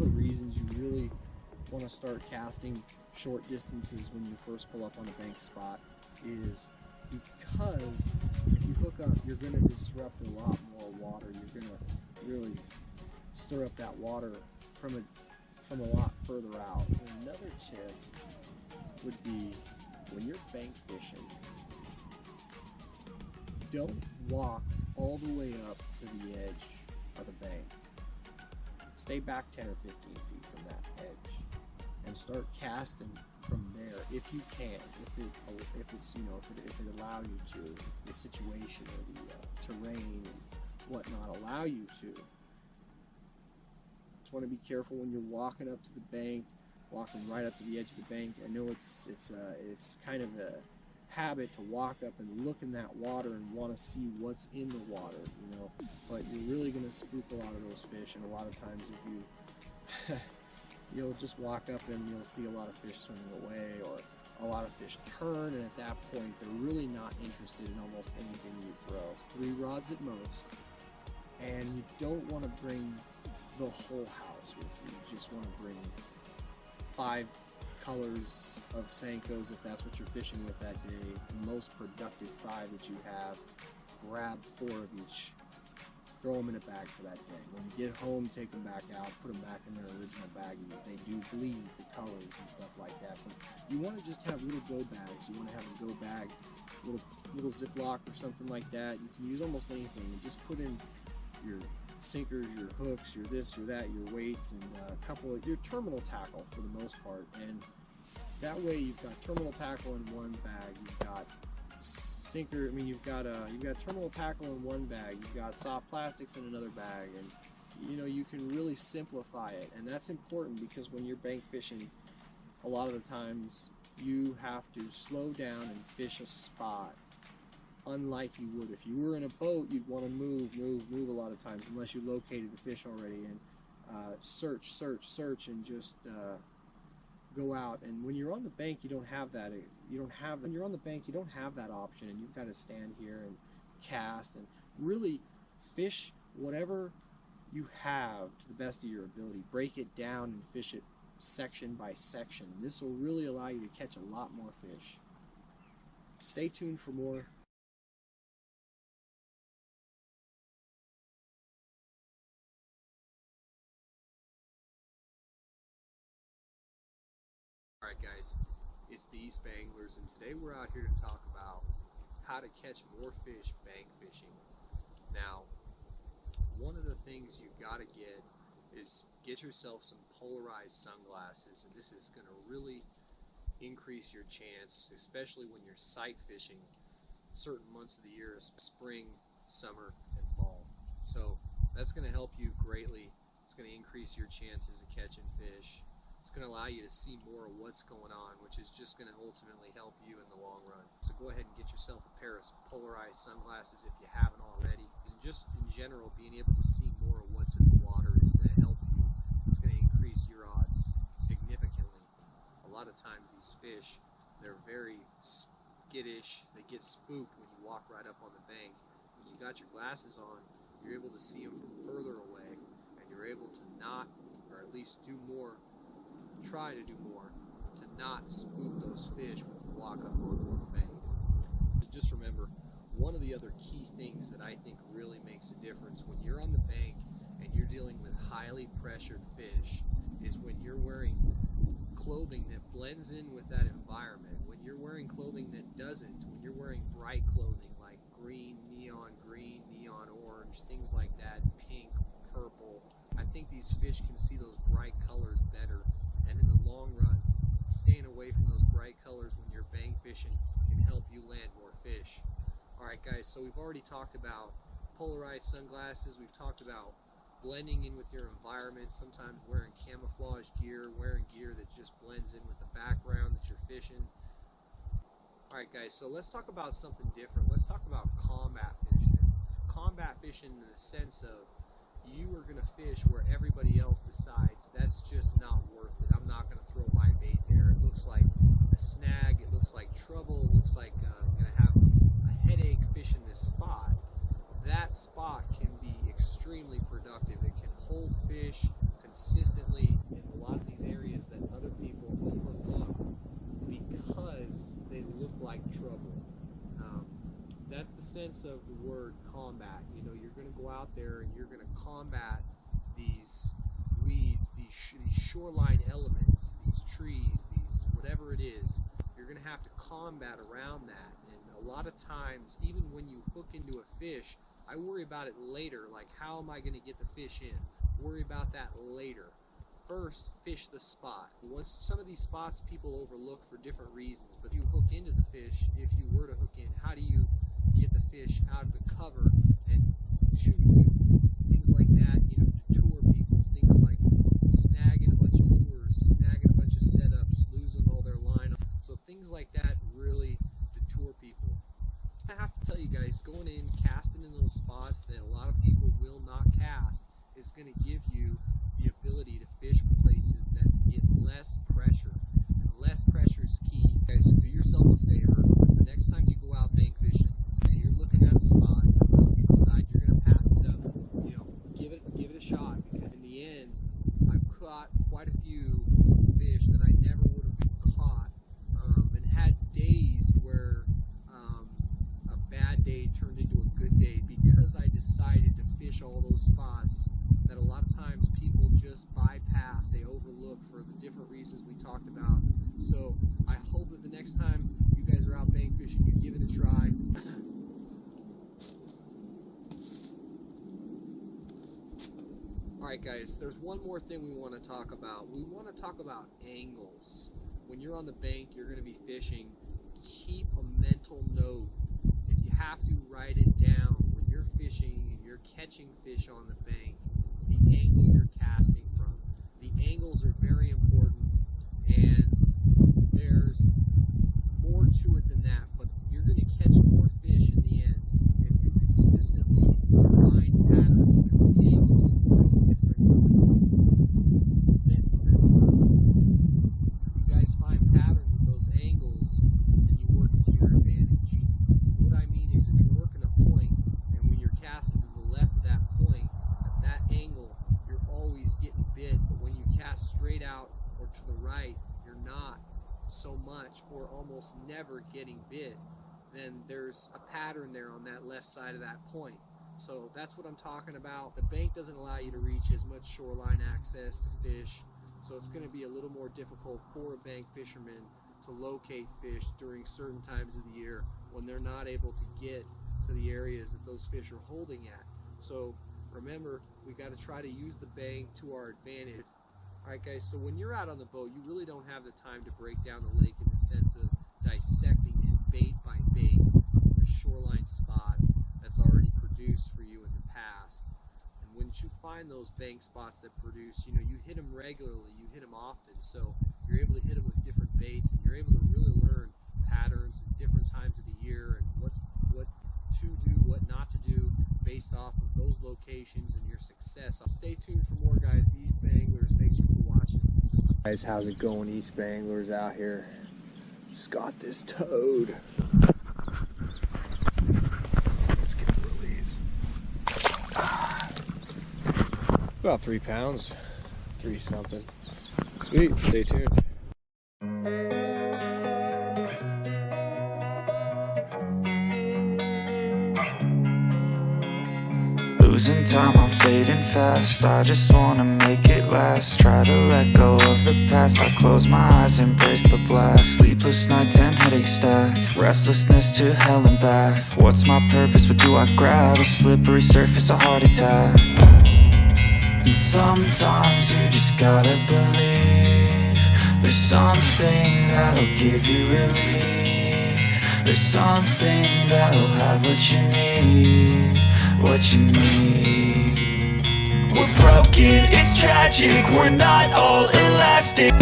of the reasons you really want to start casting short distances when you first pull up on a bank spot is because if you hook up, you're going to disrupt a lot more water. You're going to really stir up that water from a lot further out. And another tip would be when you're bank fishing, don't walk all the way up to the edge of the bank. Stay back 10 or 15 feet from that edge and start casting from there if you can, if it's if it allows you to, if the situation or the terrain and whatnot allow you to. Just want to be careful when you're walking up to the bank, walking right up to the edge of the bank. I know it's kind of a habit to walk up and look in that water and want to see what's in the water, but you're really going to spook a lot of those fish. And a lot of times if you you'll just walk up and you'll see a lot of fish swimming away, or a lot of fish turn, and at that point they're really not interested in almost anything you throw. It's 3 rods at most, and you don't want to bring the whole house with you. You just want to bring 5 colors of Senkos if that's what you're fishing with that day. The most productive 5 that you have. Grab 4 of each. Throw them in a bag for that day. When you get home, take them back out, put them back in their original baggies. They do bleed the colors and stuff like that. But you want to just have little go bags. You want to have a go bag, little Ziploc or something like that. You can use almost anything. And just put in your sinkers, your hooks, your this, your that, your weights, and a couple of your terminal tackle for the most part. And that way you've got terminal tackle in one bag. You've got sinker. I mean, you've got terminal tackle in one bag. You've got soft plastics in another bag, and you can really simplify it. And that's important because when you're bank fishing, a lot of the times you have to slow down and fish a spot, unlike you would if you were in a boat. You'd want to move a lot of times unless you located the fish already, and search, and just go out. And when you're on the bank, you don't have that. When you're on the bank, you don't have that option, and you've got to stand here and cast and really fish whatever you have to the best of your ability. Break it down and fish it section by section, and this will really allow you to catch a lot more fish. Stay tuned for more. Alright guys, it's the EastBayAnglers, and today we're out here to talk about how to catch more fish bank fishing. Now, one of the things you gotta get yourself some polarized sunglasses, and this is gonna really increase your chance, especially when you're sight fishing certain months of the year, spring, summer, and fall. So that's gonna help you greatly. It's gonna increase your chances of catching fish. It's going to allow you to see more of what's going on, which is just going to ultimately help you in the long run. So go ahead and get yourself a pair of polarized sunglasses if you haven't already. And just in general, being able to see more of what's in the water is going to help you. It's going to increase your odds significantly. A lot of times these fish, they're very skittish. They get spooked when you walk right up on the bank. When you got your glasses on, you're able to see them from further away, and you're able to not, or at least try to do more to not spook those fish when you walk up on the bank. Just remember, one of the other key things that I think really makes a difference when you're on the bank and you're dealing with highly pressured fish is when you're wearing clothing that blends in with that environment. When you're wearing clothing that doesn't, when you're wearing bright clothing like green, neon orange, things like that, pink, purple, I think these fish can see those bright colors better. And in the long run, staying away from those bright colors when you're bank fishing can help you land more fish. Alright guys, so we've already talked about polarized sunglasses. We've talked about blending in with your environment, sometimes wearing camouflage gear, wearing gear that just blends in with the background that you're fishing. Alright guys, so let's talk about something different. Let's talk about combat fishing. Combat fishing in the sense of you are going to fish where everybody else decides that's just not worth it. I'm not going to throw my bait there. It looks like a snag. It looks like trouble. It looks like I'm going to have a headache fishing this spot. That spot can be extremely productive. It can hold fish consistently in a lot of these areas that other people overlook because they look like trouble. That's the sense of the word combat. You know, you're going to go out there and you're going to combat these weeds, these shoreline elements, these trees, these whatever it is. You're going to have to combat around that. And a lot of times, even when you hook into a fish, I worry about it later. Like, how am I going to get the fish in? Worry about that later. First, fish the spot. Once some of these spots people overlook for different reasons, but you hook into the fish. If you were to hook in, how do you get the fish out of the cover and to things like that? You know, deter people. Things like snagging a bunch of lures, snagging a bunch of setups, losing all their line. So things like that really deter people. I have to tell you guys, going in, casting in those spots that a lot of people will not cast is going to give you the ability to fish places that get less pressure. And less pressure is key. Guys, do yourself a favor. The next time you go out bank fishing and you're looking at a spot, you decide you're going to pass it up, you know, give it a shot, because in the end, I've caught quite a few fish that I never would have caught, and had days where a bad day turned into a good day because I decided to fish all those spots that a lot of times people just bypass, they overlook for the different reasons we talked about. So I hope that the next time you guys are out bank fishing, you give it a try. Alright guys, there's one more thing we want to talk about. We want to talk about angles. When you're on the bank, you're going to be fishing. Keep a mental note. If you have to, write it down. When you're fishing and you're catching fish on the bank, the angle you're casting from. The angles are very important, and there's more to it than that, but you're going to catch more fish in the end if you consistently find patterns with the angles real different. If you guys find patterns with those angles, then you work it to your advantage. What I mean is, if you're working a point, and when you're casting to the left of that point, at that angle, you're always getting bit, but when you cast straight out or to the right, you're not so much or almost never getting bit. Then there's a pattern there on that left side of that point. So that's what I'm talking about. The bank doesn't allow you to reach as much shoreline access to fish, so it's going to be a little more difficult for a bank fisherman to locate fish during certain times of the year when they're not able to get to the areas that those fish are holding at. So remember, we got to try to use the bank to our advantage. Alright guys, so when you're out on the boat, you really don't have the time to break down the lake in the sense of dissecting it bait by bait, a shoreline spot that's already produced for you in the past. And when you find those bank spots that produce, you know, you hit them regularly, you hit them often, so you're able to hit them with different baits, and you're able to really learn patterns at different times of the year and what to do, what not to do based off of those locations and your success. So stay tuned for more, guys. The EastBayAnglers, thanks for watching. Guys, how's it going? EastBayAnglers out here. Just got this toad. Let's get the release. About 3 pounds, 3 something. Sweet, stay tuned. Losing time, I'm fading fast. I just wanna make it last. Try to let go of the past. I close my eyes, embrace the blast. Sleepless nights and headaches stack. Restlessness to hell and back. What's my purpose? What do I grab? A slippery surface, a heart attack. And sometimes you just gotta believe there's something that'll give you relief. There's something that'll have what you need. What you need. We're broken, it's tragic, we're not all elastic.